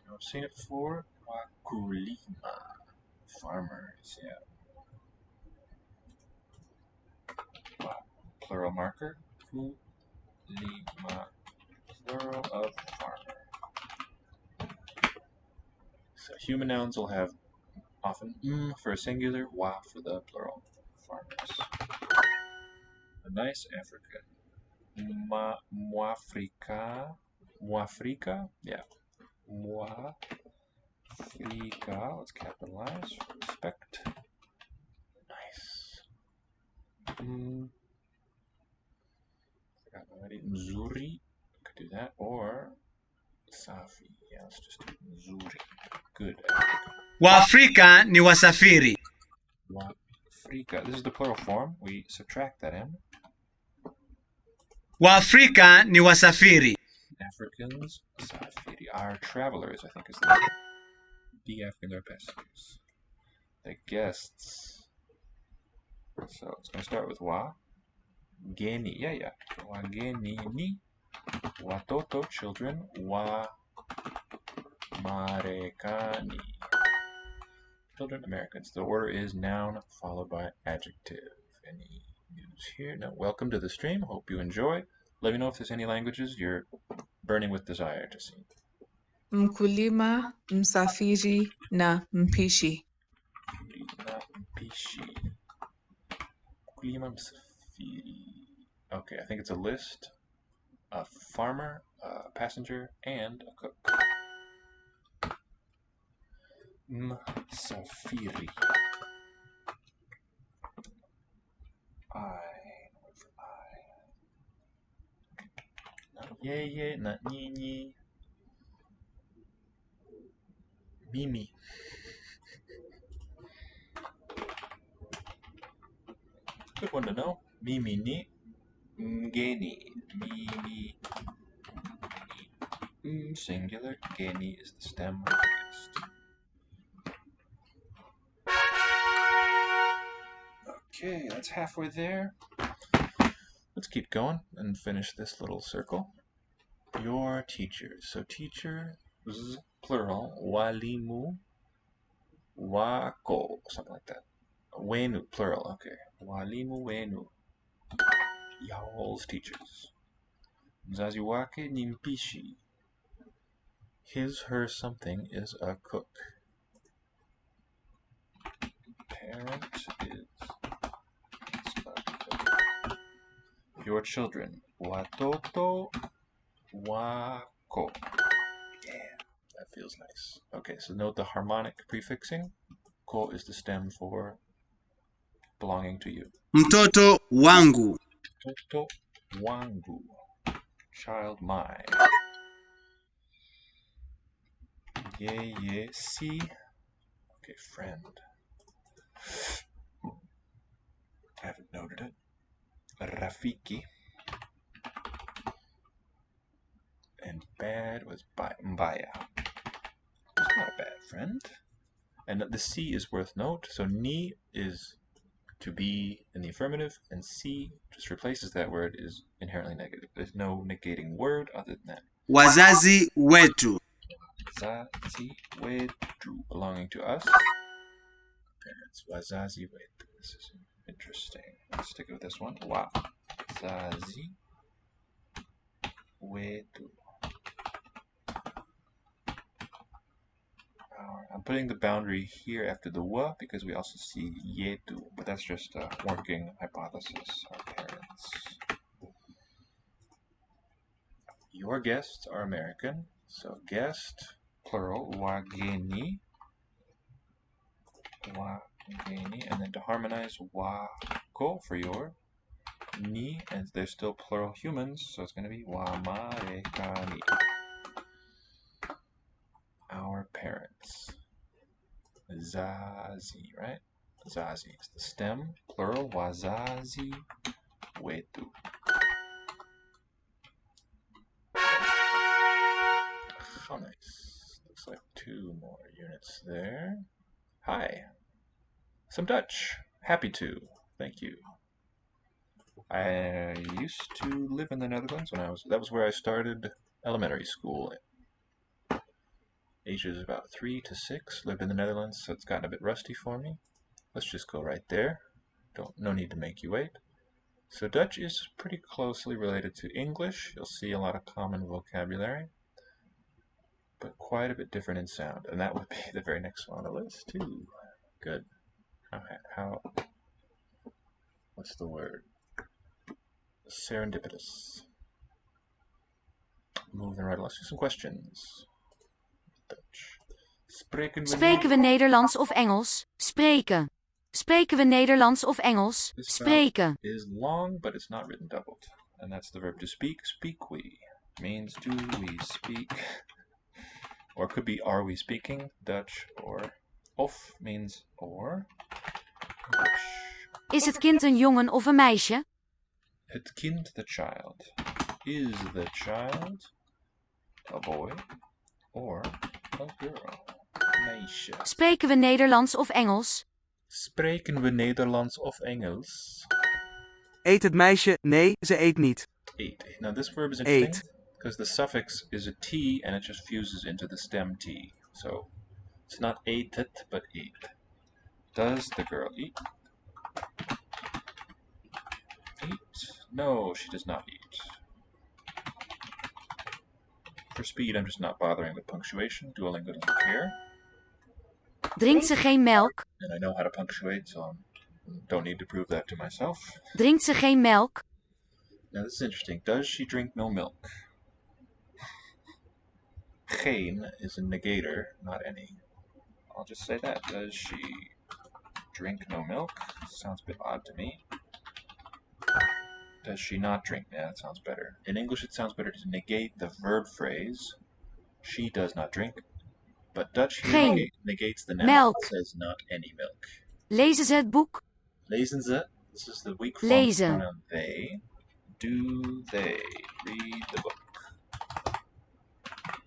I've seen it before. Wakulima. Farmers, yeah. Plural marker. Kulima. Plural of farmer. So human nouns will have often for a singular, wa for the plural. Farmers. A nice African. Muafrika. Muafrika? Yeah. Muafrika. Let's capitalize for respect. Nice. Forgot already. Mzuri. Could do that. Or Safi. Yeah, let's just do Mzuri. Good. Waafrika ni wasafiri. Waafrika. This is the plural form. We subtract that in. Waafrika ni wasafiri. Africans, Safiri. Our travelers, I think, is the Africans are passengers. The guests. So it's going to start with wa. Geni. Yeah. Wageni ni. Watoto, children. Wa. Marekani. Children, Americans. The order is noun followed by adjective. Any news here? No. Welcome to the stream. Hope you enjoy. Let me know if there's any languages you're burning with desire to see. Mkulima, msafiri na mpishi. Mkulima, mpishi. Mkulima, msafiri. Okay, I think it's a list. A farmer, a passenger, and a cook. Msafiri. Not yeye, not nyinyi. Mimi. Good one to know. Mimi ni mgeni. Mimi ni Singular. Geni is the stem of the gest. Okay, that's halfway there. Let's keep going and finish this little circle. Your teachers. So teachers, plural. Walimu. Wako. Something like that. Wenu, plural. Okay. Walimu wenu. Y'all's teachers. Mzazi wake ni mpishi. His, her, something is a cook. Parent is a cook. Your children. Watoto wako. Yeah, that feels nice. Okay, so note the harmonic prefixing. Ko is the stem for belonging to you. Mtoto wangu. Mtoto wangu. Child mine. Yeye si. Okay, friend. I haven't noted it. Rafiki. And bad was mbaya. It's not a bad friend. And the C is worth note. So ni is to be in the affirmative, and C just replaces that word, is inherently negative. There's no negating word other than that. Wazazi wetu. Wazazi wetu, belonging to us. Parents. Wazazi wetu. This is interesting. Let's stick with this one. Wazazi wetu. I'm putting the boundary here after the wa because we also see yetu, but that's just a working hypothesis. Our parents. Your guests are American, so guest, plural, wageni. Wageni, and then to harmonize, wako for your, ni, and they're still plural humans, so it's going to be wamarekani. Our parents. Zazi, right? Zazi is the stem, plural, wazazi wetu. How nice. Looks like 2 more units there. Hi. Some Dutch. Happy to. Thank you. I used to live in the Netherlands when that was where I started elementary school. Ages about 3 to 6, lived in the Netherlands, so it's gotten a bit rusty for me. Let's just go right there. No need to make you wait. So Dutch is pretty closely related to English. You'll see a lot of common vocabulary, but quite a bit different in sound. And that would be the very next one on the list too. Good. What's the word? Serendipitous. Moving right along. Let's do some questions. Dutch. Spreken we Nederlands of Engels? Spreken. Spreken we Nederlands of Engels? Spreken. Is long, but it's not written doubled. And that's the verb to speak. Speak we. Means do we speak. Or it could be are we speaking. Dutch. Or of means or. Dutch. Is het kind een jongen of een meisje? Het kind, the child. Is the child a boy or a girl? Meisje. Spreken we Nederlands of Engels? Spreken we Nederlands of Engels? Eet het meisje? Nee, ze eet niet. Eat. Now this verb is interesting Eat. because the suffix is a T and it just fuses into the stem T. So it's not ate it, but eat. Does the girl eat? Eat? No, she does not eat. For speed, I'm just not bothering with punctuation. Duolingo doesn't care. Drinkt ze geen melk? And I know how to punctuate, so I don't need to prove that to myself. Drinkt ze geen melk? Now this is interesting. Does she drink no milk? Geen is a negator, not any. I'll just say that. Does she drink no milk? Sounds a bit odd to me. Does she not drink? Yeah, that sounds better. In English, it sounds better to negate the verb phrase. She does not drink. But Dutch here negates the noun. Melk. It says not any milk. Lezen ze het boek? Lezen ze. This is the weak form Lezen. pronoun they. Do they read the book?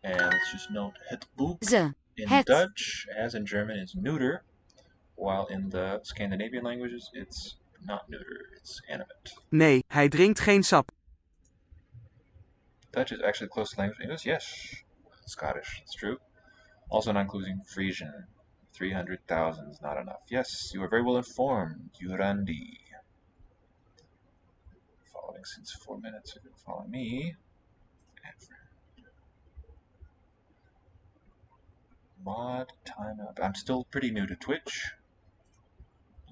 And let's just note het boek Ze. in Het. Dutch, as in German, is neuter, while in the Scandinavian languages, it's not neuter, it's animate. Nee, hij drinkt geen sap. Dutch is actually the closest language to English. Yes, Scottish, it's true. Also not including Frisian. 300,000 is not enough. Yes, you are very well informed, Jurandi. Following since 4 minutes, if you follow me. Mod time up. I'm still pretty new to Twitch.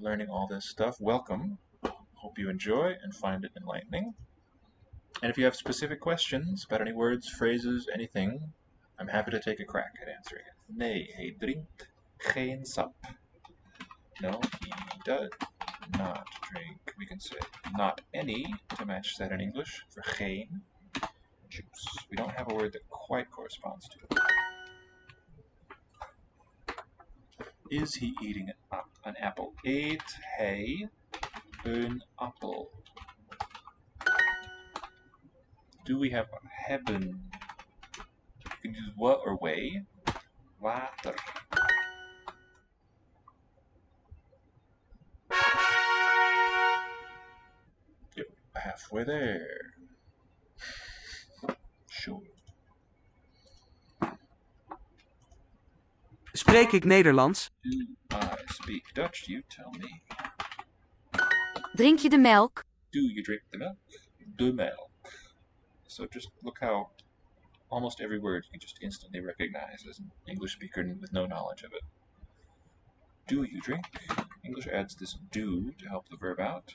Learning all this stuff. Welcome. Hope you enjoy and find it enlightening. And if you have specific questions about any words, phrases, anything, I'm happy to take a crack at answering it. Nee, hij drinkt geen sap. No, he does not drink. We can say not any to match that in English for geen juice. We don't have a word that quite corresponds to it. Is he eating an apple? Eet hij een appel? Do we have hebben? You can use what or way. Water. Yep, halfway there. Sure. Spreek ik Nederlands? Do I speak Dutch? You tell me. Drink je de melk? Do you drink the milk? De melk. So just look how almost every word you can just instantly recognize as an English speaker with no knowledge of it. Do you drink? English adds this do to help the verb out.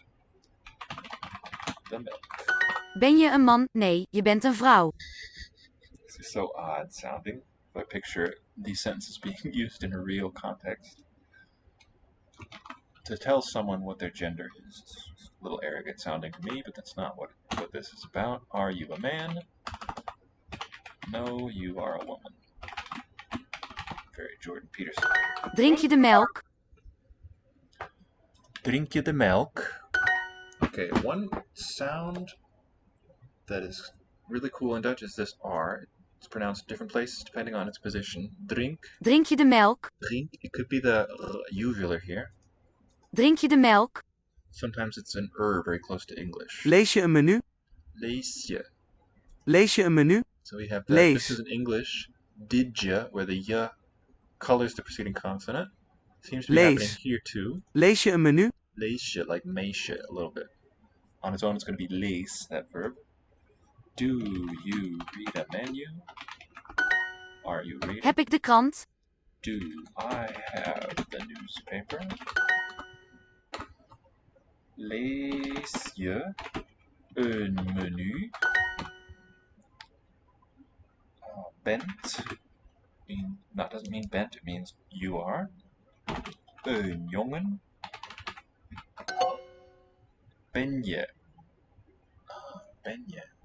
The milk. Ben je een man? Nee, je bent een vrouw. This is so odd sounding. If I picture these sentences being used in a real context. To tell someone what their gender is. It's a little arrogant sounding to me, but that's not what this is about. Are you a man? No, you are a woman. Very Jordan Peterson. Drink je de melk? Drink je de melk? Okay, one sound that is really cool in Dutch is this R. It's pronounced different places depending on its position. Drink. Drink je de melk? Drink. It could be the uvular here. Drink je de melk? Sometimes it's an very close to English. Lees je een menu? Lees je. Lees je een menu? So we have that. Lees. This is in English. Did je, where the y colors the preceding consonant. Seems to be happening Lees. here too. Lees je een menu? Lees je, like mees je a little bit. On its own, it's going to be lees, that verb. Do you read a menu? Are you reading? Heb ik de krant? Do I have the newspaper? Lees je een menu? Bent. That doesn't mean bent, it means you are. Een jongen. Ben je. Ben je.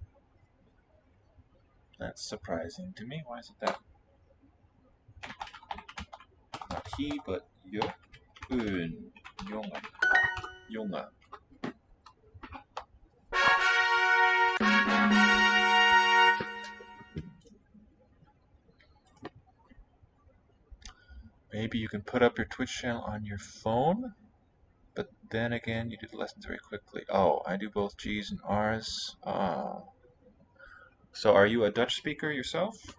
That's surprising to me. Why is it that? Not he, but je. Een jongen. Jongen. Maybe you can put up your Twitch channel on your phone, but then again, you do the lessons very quickly. Oh, I do both G's and R's. So are you a Dutch speaker yourself?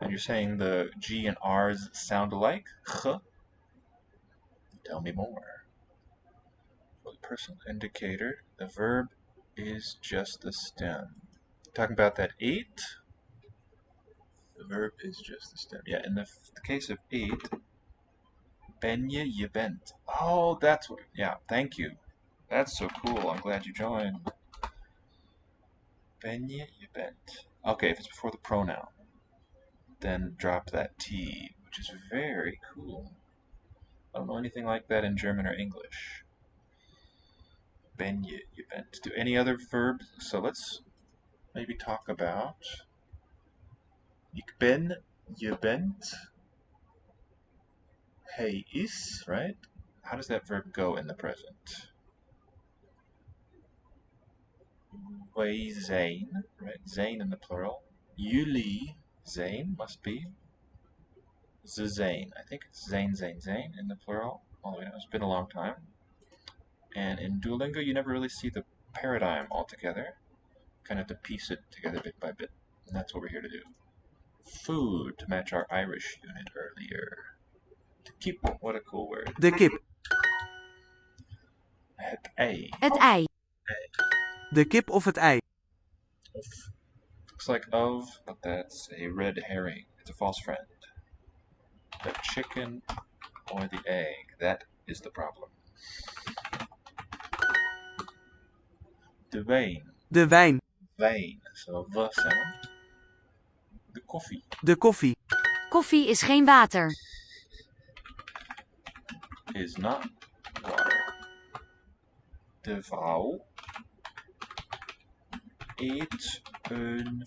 And you're saying the G and R's sound alike? G? Tell me more. For the personal indicator, the verb is just the stem. Talking about that 8? The verb is just the stem. Yeah, in the case of 8, ben je bent. Oh, that's what, yeah, thank you. That's so cool. I'm glad you joined. Ben je bent. Okay, if it's before the pronoun, then drop that T, which is very cool. I don't know anything like that in German or English. Ben je bent. Do any other verbs? So let's maybe talk about ik ben, je bent. Hij is, right? How does that verb go in the present? Wij zijn, right? Zijn in the plural. Jullie zijn must be ze zijn. I think it's zijn in the plural. Although it's been a long time. And in Duolingo, you never really see the paradigm altogether. Kind of have to piece it together bit by bit. And that's what we're here to do. Food, to match our Irish unit earlier. To keep, what a cool word. De kip. Het ei. Het ei. De kip of het ei. Looks like of, but that's a red herring. It's a false friend. The chicken or the egg, that is the problem. De wijn. De wijn. Wijn, so the sound. De koffie. De koffie. Koffie is geen water. Is not water. De vrouw eet een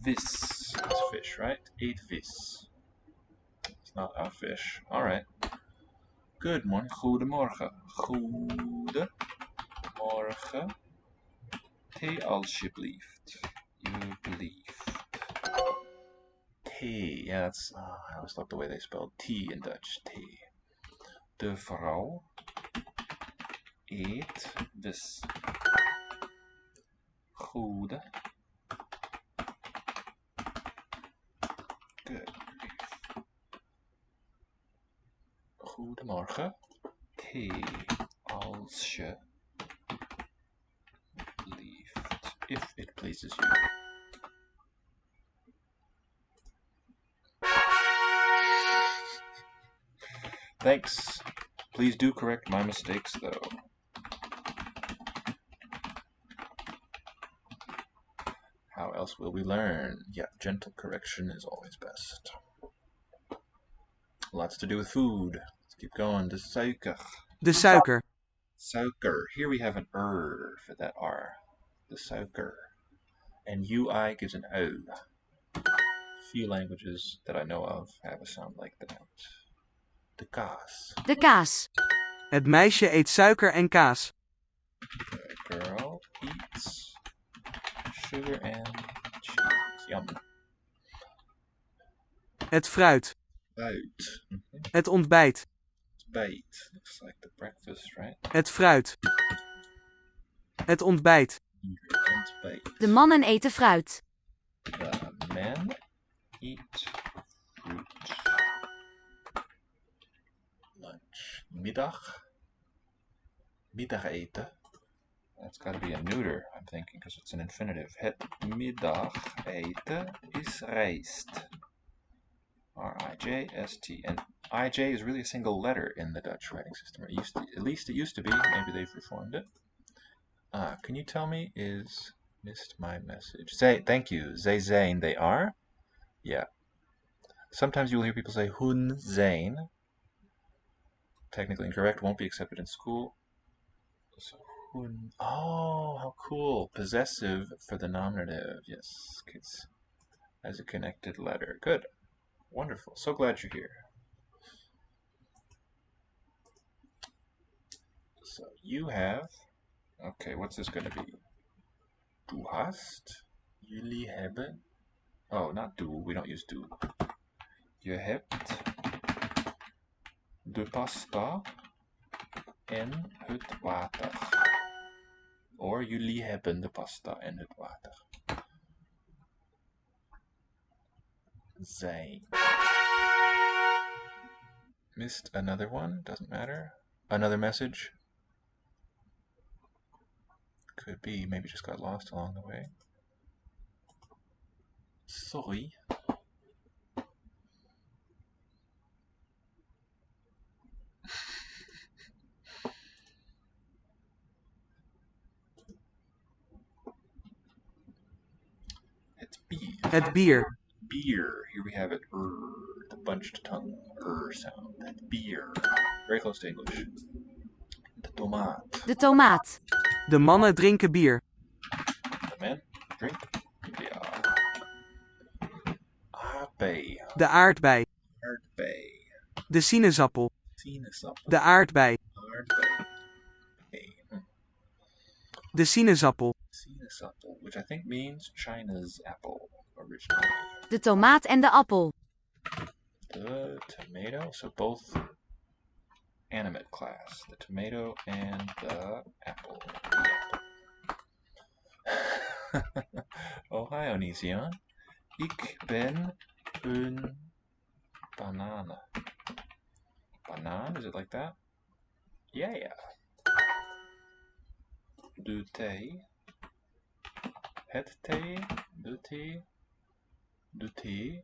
vis. That's fish, right? Eet vis. It's not a fish. Alright. Good morning. Goedemorgen. Goedemorgen. Thee alsjeblieft. Alsjeblieft. Thee. Yeah, that's. I always love the way they spell tea in Dutch. Thee. De vrouw eet vis. Good. Good. Goedemorgen. Thee alsjeblieft. If it pleases you. Thanks. Please do correct my mistakes, though. How else will we learn? Yeah, gentle correction is always best. Lots to do with food. Let's keep going. De suiker. De suiker. Suiker. Here we have an for that R. The suiker. And UI gives an O. Few languages that I know of have a sound like that. De kaas. De kaas. Het meisje eet suiker en kaas. The girl eats sugar and cheese. Yum. Het fruit. Fruit. Het ontbijt. Bait. Looks like the breakfast, right? Het fruit. Het ontbijt. Ontbijt. De mannen eten fruit. The men eat fruit. Lunch. Middag. Middageten. That's got to be a neuter, I'm thinking, because it's an infinitive. Het middageten is rijst. R-I-J-S-T. And I-J is really a single letter in the Dutch writing system. It used to, at least it used to be. Maybe they've reformed it. Can you tell me missed my message? Say, thank you. Zij zijn, they are? Yeah. Sometimes you'll hear people say hun zijn. Technically incorrect, won't be accepted in school. So hun. Oh, how cool. Possessive for the nominative. Yes, kids. As a connected letter. Good. Wonderful. So glad you're here. So you have. Okay, what's this going to be? Du hast. Jullie hebben. Oh, not du. We don't use du. Je hebt de pasta en het water. Or jullie hebben de pasta en het water. Zijn. Missed another one. Doesn't matter. Another message. Could be. Maybe just got lost along the way. Sorry. It's bier. Het bier. Beer. Here we have it. The bunched tongue. Sound. That's beer. Very close to English. De tomaat. De tomaat. De mannen drinken bier. The men drink beer. Aardbei. De aardbei. Aardbei. De sinaasappel. Sinaasappel. De aardbei. Aardbei. De sinaasappel. Sinaasappel, which I think means China's apple. originally. De tomaat en de appel. The tomato, so both animate class. The tomato and the apple. Oh, hi, Onision. Ik ben een banana. Banaan, is it like that? Yeah. De thee. Het thee. De thee. De thee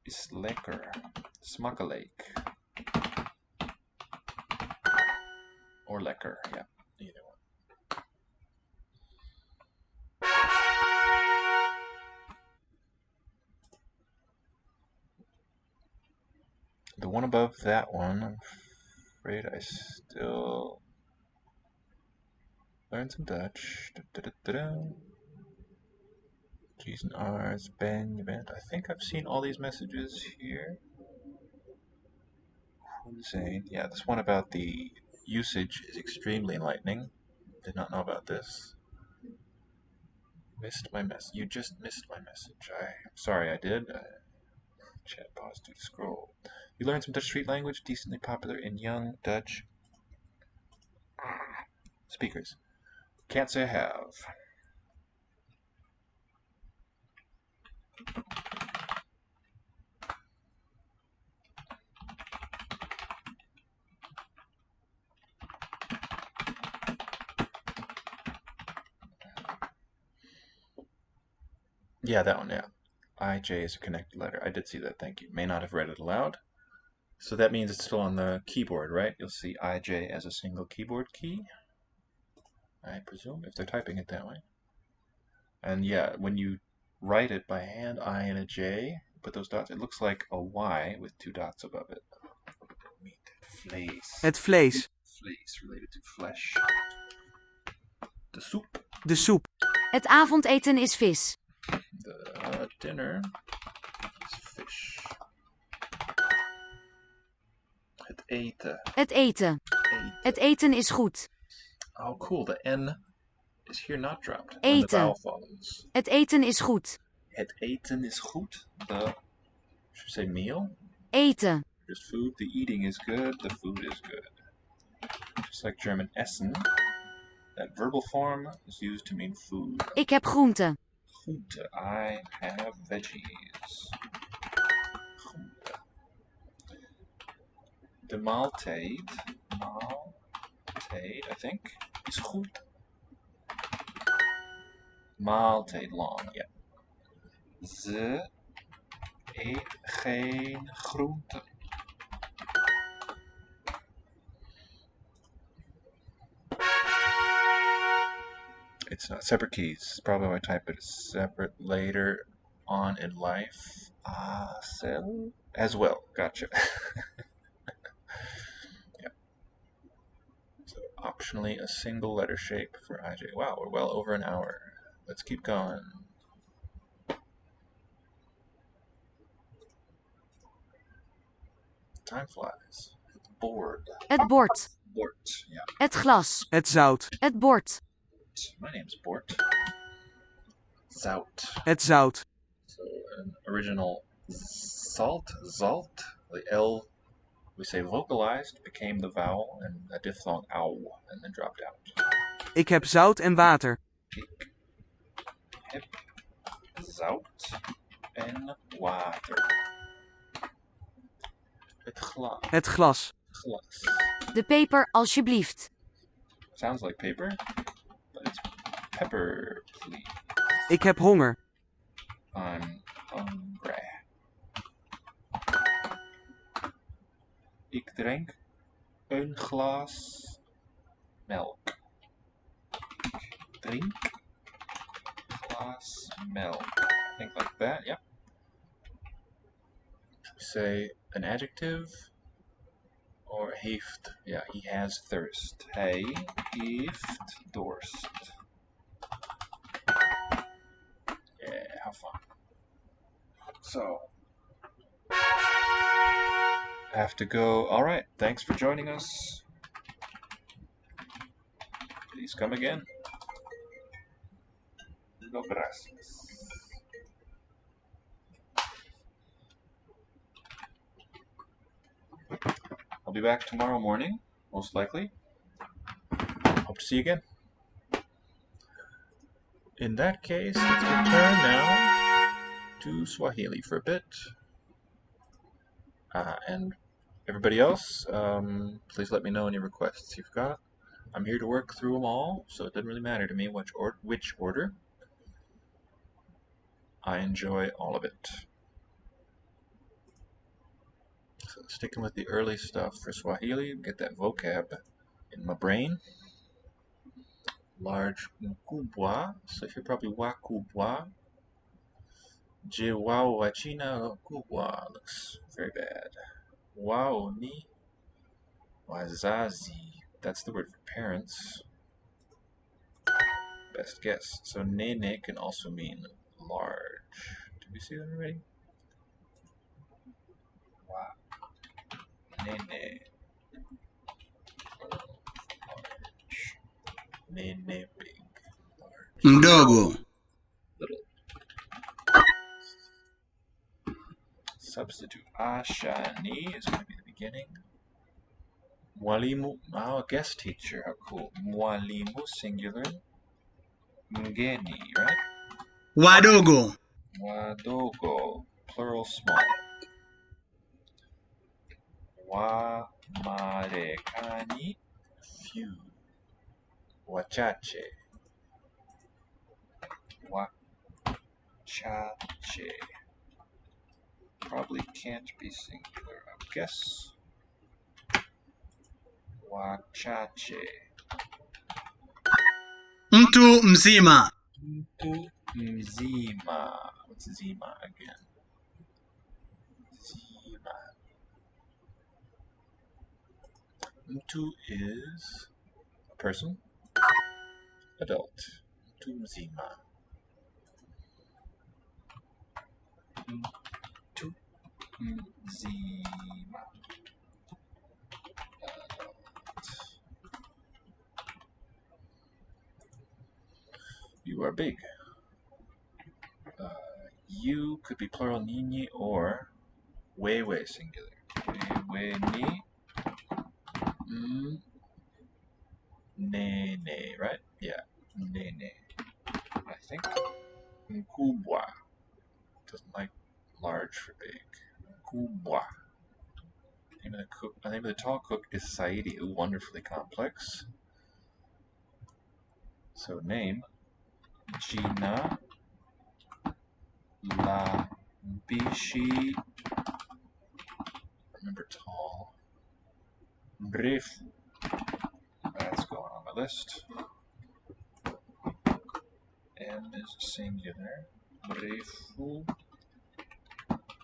is lekker. Smakelijk. Or lekker, yeah. Either one. The one above that one, I'm afraid I still learn some Dutch. G's and R's, ben, je bent. I think I've seen all these messages here. Insane. Yeah, this one about the usage is extremely enlightening. Did not know about this. Missed my message. You just missed my message. I'm sorry I did. Chat pause to scroll. You learned some Dutch street language, decently popular in young Dutch speakers. Can't say I have. Yeah, that one, yeah. IJ is a connected letter. I did see that, thank you. May not have read it aloud. So that means it's still on the keyboard, right? You'll see IJ as a single keyboard key, I presume, if they're typing it that way. And yeah, when you write it by hand, I and a J, put those dots, it looks like a Y with two dots above it. Meat, vlees. Het vlees. Vlees, related to flesh. De soep. De soep. Het avondeten is vis. The dinner is fish. Het eten. Het eten. Het eten is goed. Oh, cool. The N is here not dropped. Eten. When the vowel follows. Het eten is goed. Het eten is goed. The, should say meal? Eten. Just food. The eating is good. The food is good. Just like German essen, that verbal form is used to mean food. Ik heb groente. Groente. I have veggies. Groente. De maaltijd. Maaltijd, I think, is goed. Maaltijd long, ja. Ze eet geen groente. It's not separate keys. Probably when I type it separate later on in life. As well. Gotcha. Yeah. So optionally a single letter shape for IJ. Wow, we're well over an hour. Let's keep going. Time flies. Board. Het bord. Bord. Yeah. Het glas. Het zout. Het bord. My name's Bort. Zout. Het zout. So an original zalt. The L, we say vocalized, became the vowel and a diphthong ow, and then dropped out. Ik heb zout en water. Ik heb zout en water. Het glas. Het glas. Glas. De peper, alsjeblieft. Sounds like paper, but it's pepper, please. Ik heb honger. I'm hungry. Ik drink een glas melk. Ik drink een glas melk. I think like that, yeah. Say an adjective or heeft. Yeah, he has thirst. Hij heeft dorst. Yeah, have fun. So, I have to go. All right, thanks for joining us. Please come again. No gracias. I'll be back tomorrow morning, most likely. Hope to see you again. In that case, let's return now to Swahili for a bit. And everybody else, please let me know any requests you've got. I'm here to work through them all, so it doesn't really matter to me which order. I enjoy all of it. So sticking with the early stuff for Swahili, get that vocab in my brain. Large mkubwa, so if you're probably wakubwa. Je wao wachina kubwa looks very bad. Wao ni wazazi. That's the word for parents. Best guess. So nene can also mean large. Did we see that already? Wow. Nene. Large. Nene big. Large. Mdogo. Little. Substitute ashani is going to be the beginning. Mwalimu, a guest teacher, how cool. Mwalimu singular. Mgeni, right? Wadogo. Wadogo, plural small. Wamarekani, few. Wachache. Wachache. Probably can't be singular, I would guess. Wachache. Mtu mzima. Mtu mzima. What's zima again? Zima. Mtu is a person, adult. Mtu mzima. Mtu mzima. You are big. You could be plural nini or wewe singular. Wewe ni nene, right? Yeah, nene. I think. Mkubwa. Doesn't like large for big. Mkubwa. The name of the tall cook is Saidi, wonderfully complex. So name, Jina La Bishi. Remember tall. Mrefu. That's going on my list. M is singular. Mrefu.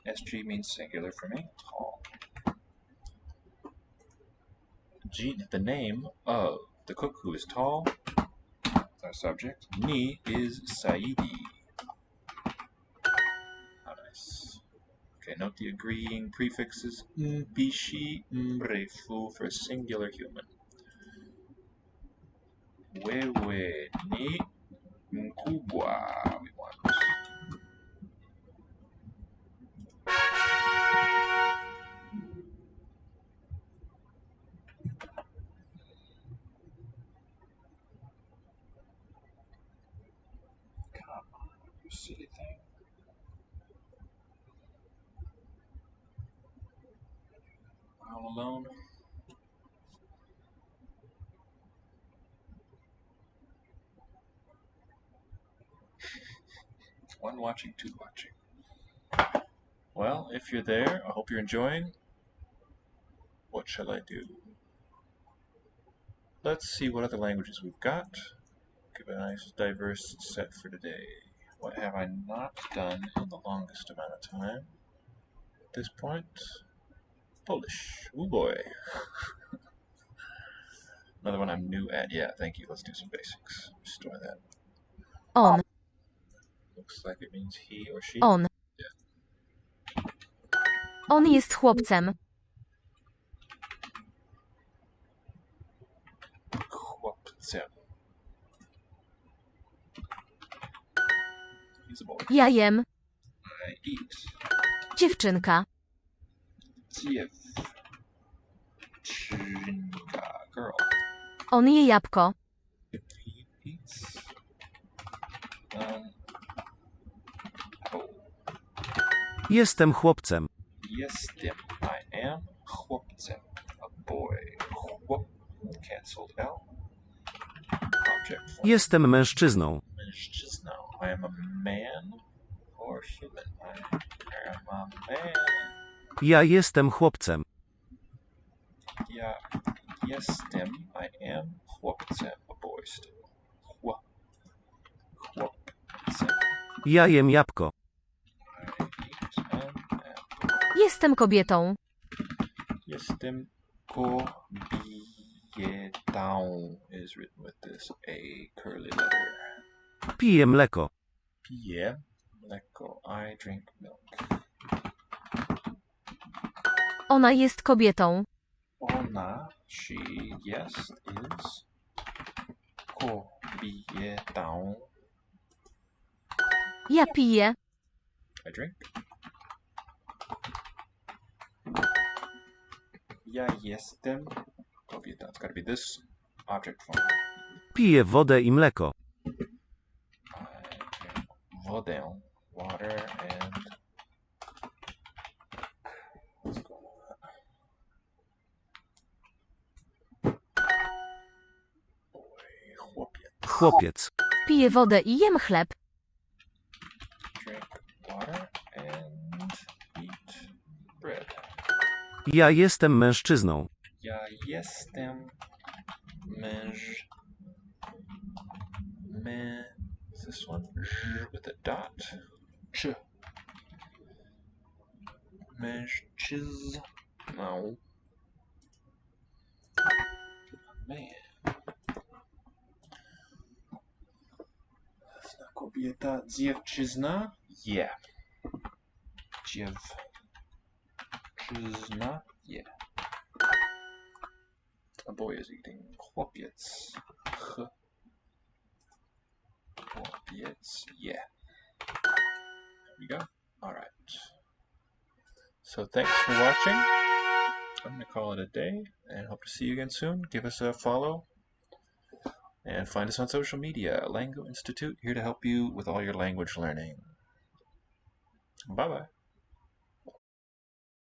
SG means singular for me. Tall. The name of the cook who is tall. That's our subject. Ni is Saidi. How nice. Okay, note the agreeing prefixes mbishi, mrefu for a singular human. Wewe ni mkubwa, we want. Come on, you silly thing. All alone. One watching, two watching. Well, if you're there, I hope you're enjoying. What shall I do? Let's see what other languages we've got. Give a nice diverse set for today. What have I not done in the longest amount of time? At this point, Polish. Ooh boy. Another one I'm new at. Yeah, thank you. Let's do some basics. Restore that. On. Looks like it means he or she. On. Yeah. On jest chłopcem. Chłopcem. He's a boy. Ja jem. I eat. Dziewczynka. dziewczynka, girl. On je jabłko. He eats an apple. Jestem chłopcem. Jestem, I am chłopcem, a boy. Chłop, cancelled L. Object form. Jestem mężczyzną. Mężczyzna, I am a man or human. I am a man. Ja jestem chłopcem. Ja jestem, I am chłopcem, a boy still. Chłopcem. Ja jem jabłko. I eat an apple. Jestem kobietą. Jestem kobietą is written with this A curly letter. Piję mleko. Piję mleko. I drink milk. Ona jest kobietą. Ona, she, yes, is kobietą. Ja piję. I drink. Ja jestem kobieta. It's got to be this object form. Piję wodę i mleko. I drink wodę, water, and let's go with that. Boy, chłopiec. Chłopiec. Piję wodę i jem chleb. Drink water and eat bread. Ja jestem mężczyzną. Ja jestem what's this one? With a dot. Ch. Mężczyzną. Man. Kobieta, dziewczyna? Yeah. Dziewczyna? Yeah. A boy is eating chłopiec. Chłopiec, yeah. There we go. Alright. So thanks for watching. I'm going to call it a day and hope to see you again soon. Give us a follow. And find us on social media, Lango Institute, here to help you with all your language learning. Bye-bye.